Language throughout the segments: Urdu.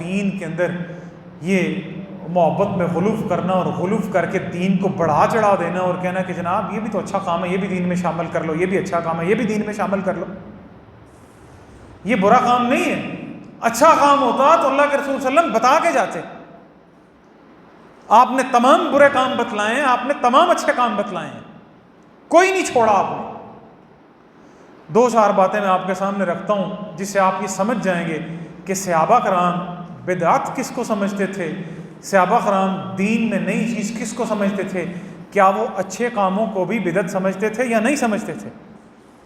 دین کے اندر یہ محبت میں غلوف کرنا اور غلوف کر کے دین کو بڑھا چڑھا دینا اور کہنا کہ جناب یہ بھی تو اچھا کام ہے، یہ بھی دین میں شامل کر لو، یہ بھی اچھا کام ہے، یہ بھی دین میں شامل کر لو، یہ برا کام نہیں ہے۔ اچھا کام ہوتا تو اللہ کے رسول صلی اللہ علیہ وسلم بتا کے جاتے۔ آپ نے تمام برے کام بتلائے ہیں، آپ نے تمام اچھے کام بتلائے ہیں، کوئی نہیں چھوڑا آپ نے۔ 2-4 باتیں میں آپ کے سامنے رکھتا ہوں جس سے آپ یہ سمجھ جائیں گے کہ صحابہ کرام بدعت کس کو سمجھتے تھے، صحابہ کرام دین میں نئی چیز کس کو سمجھتے تھے، کیا وہ اچھے کاموں کو بھی بدعت سمجھتے تھے یا نہیں سمجھتے تھے،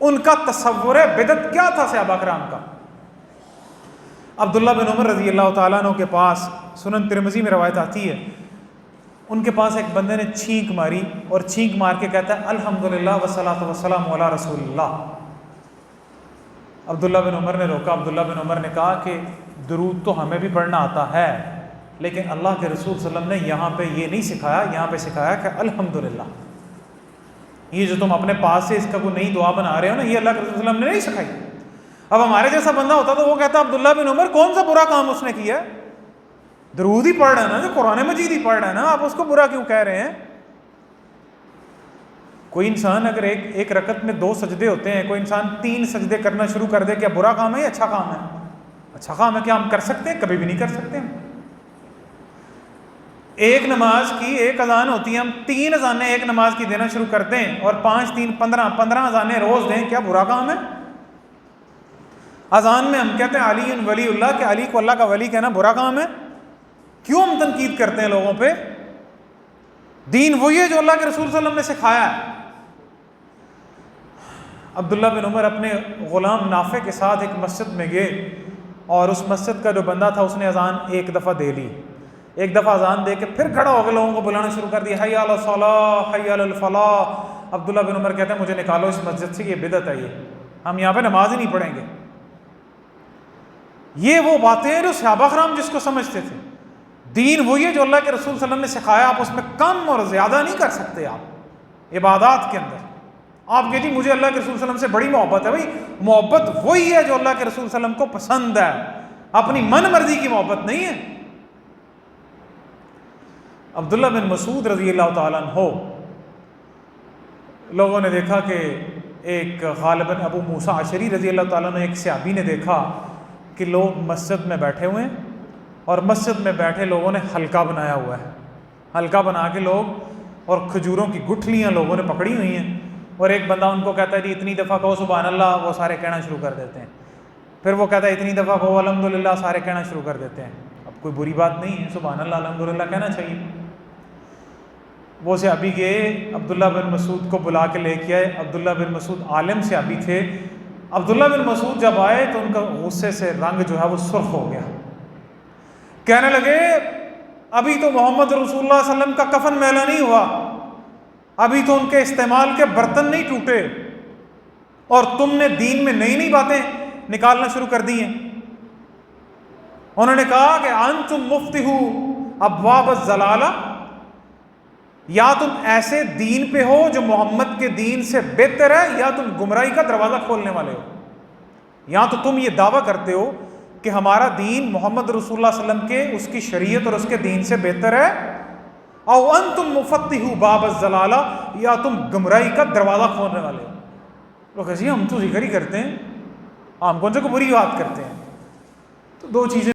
ان کا تصور بدعت کیا تھا صحابہ کرام کا۔ عبداللہ بن عمر رضی اللہ تعالیٰ عنہ کے پاس، سنن ترمذی میں روایت آتی ہے، ان کے پاس ایک بندے نے چھینک ماری اور چھینک مار کے کہتا ہے الحمدللہ والصلاۃ والسلام علی رسول اللہ۔ عبداللہ بن عمر نے روکا، عبداللہ بن عمر نے کہا کہ درود تو ہمیں بھی پڑھنا آتا ہے، لیکن اللہ کے رسول صلی اللہ علیہ وسلم نے یہاں پہ یہ نہیں سکھایا، یہاں پہ سکھایا کہ الحمدللہ۔ یہ جو تم اپنے پاس سے اس کا کوئی نئی دعا بنا رہے ہو نا، یہ اللہ کے رسول صلی اللہ علیہ وسلم نے نہیں سکھائی۔ اب ہمارے جیسا بندہ ہوتا تو وہ کہتا عبداللہ بن عمر کون سا برا کام اس نے کیا ہے، درود ہی پڑھ رہا ہے نا، جو قرآن مجید ہی پڑھ رہا ہے نا، آپ اس کو برا کیوں کہہ رہے ہیں؟ کوئی انسان اگر ایک رکعت میں 2 سجدے ہوتے ہیں، کوئی انسان 3 سجدے کرنا شروع کر دے، کیا برا کام ہے یا اچھا کام ہے؟ اچھا کام ہے۔ کیا ہم کر سکتے ہیں؟ کبھی بھی نہیں کر سکتے ہم۔ ایک نماز کی 1 اذان ہوتی ہے، ہم 3 اذانیں ایک نماز کی دینا شروع کر دیں اور 5 3 15 اذانیں روز دیں، کیا برا کام ہے؟ اذان میں ہم کہتے ہیں علی ولی اللہ، کہ علی کو اللہ کا ولی کہنا برا کام ہے؟ کیوں ہم تنقید کرتے ہیں لوگوں پہ؟ دین وہی ہے جو اللہ کے رسول صلی اللہ علیہ وسلم نے سکھایا ہے۔ عبداللہ بن عمر اپنے غلام نافع کے ساتھ ایک مسجد میں گئے اور اس مسجد کا جو بندہ تھا اس نے اذان 1 دفعہ دے لی، 1 دفعہ اذان دے کے پھر کھڑا ہو کے لوگوں کو بلانا شروع کر دیا، حی علی الصلاۃ حی علی الفلاح۔ عبداللہ بن عمر کہتے ہیں مجھے نکالو اس مسجد سے، یہ بدعت ہے، یہ ہم یہاں پہ نماز ہی نہیں پڑھیں گے۔ یہ وہ باتیں ہیں جو صحابہ کرام جس کو سمجھتے تھے۔ دین وہی ہے جو اللہ کے رسول صلی اللہ علیہ وسلم نے سکھایا، آپ اس میں کم اور زیادہ نہیں کر سکتے۔ آپ عبادات کے اندر آپ کہتے ہیں مجھے اللہ کے رسول صلی اللہ علیہ وسلم سے بڑی محبت ہے، بھائی محبت وہی ہے جو اللہ کے رسول صلی اللہ علیہ وسلم کو پسند ہے، اپنی من مرضی کی محبت نہیں ہے۔ عبداللہ بن مسعود رضی اللہ تعالیٰ عنہ، لوگوں نے دیکھا کہ ایک غالباً ابو موسیٰ اشعری رضی اللہ تعالیٰ عنہ، ایک صحابی نے دیکھا کہ لوگ مسجد میں بیٹھے ہوئے ہیں اور مسجد میں بیٹھے لوگوں نے حلقہ بنایا ہوا ہے، حلقہ بنا کے لوگ اور کھجوروں کی گٹھلیاں لوگوں نے پکڑی ہوئی ہیں، اور ایک بندہ ان کو کہتا ہے جی اتنی دفعہ کہو سبحان اللہ، وہ سارے کہنا شروع کر دیتے ہیں، پھر وہ کہتا ہے اتنی دفعہ کہو الحمدللہ، سارے کہنا شروع کر دیتے ہیں۔ اب کوئی بری بات نہیں ہے، سبحان اللہ الحمدللہ کہنا چاہیے۔ وہ صحابی گئے، عبداللہ بن مسعود کو بلا کے لے کے آئے۔ عبداللہ بن مسعود عالم صحابی تھے۔ عبداللہ بن مسعود جب آئے تو ان کا غصے سے رنگ جو ہے وہ سرخ ہو گیا، کہنے لگے ابھی تو محمد رسول اللہ صلی اللہ علیہ وسلم کا کفن میلا نہیں ہوا، ابھی تو ان کے استعمال کے برتن نہیں ٹوٹے، اور تم نے دین میں نئی نئی باتیں نکالنا شروع کر دی ہیں۔ انہوں نے کہا کہ انتم مفتحو ابواب الضلالہ، یا تم ایسے دین پہ ہو جو محمد کے دین سے بہتر ہے، یا تم گمراہی کا دروازہ کھولنے والے ہو۔ یا تو تم یہ دعویٰ کرتے ہو کہ ہمارا دین محمد رسول اللہ صلی اللہ علیہ وسلم کے اس کی شریعت اور اس کے دین سے بہتر ہے، او انتم مفتحو باب الضلالہ، یا تم گمراہی کا دروازہ کھولنے والے ہو۔ لوگ کہتے ہیں ہم تو ذکر ہی کرتے ہیں، ہم کون سے کو بری بات کرتے ہیں؟ تو 2 چیزیں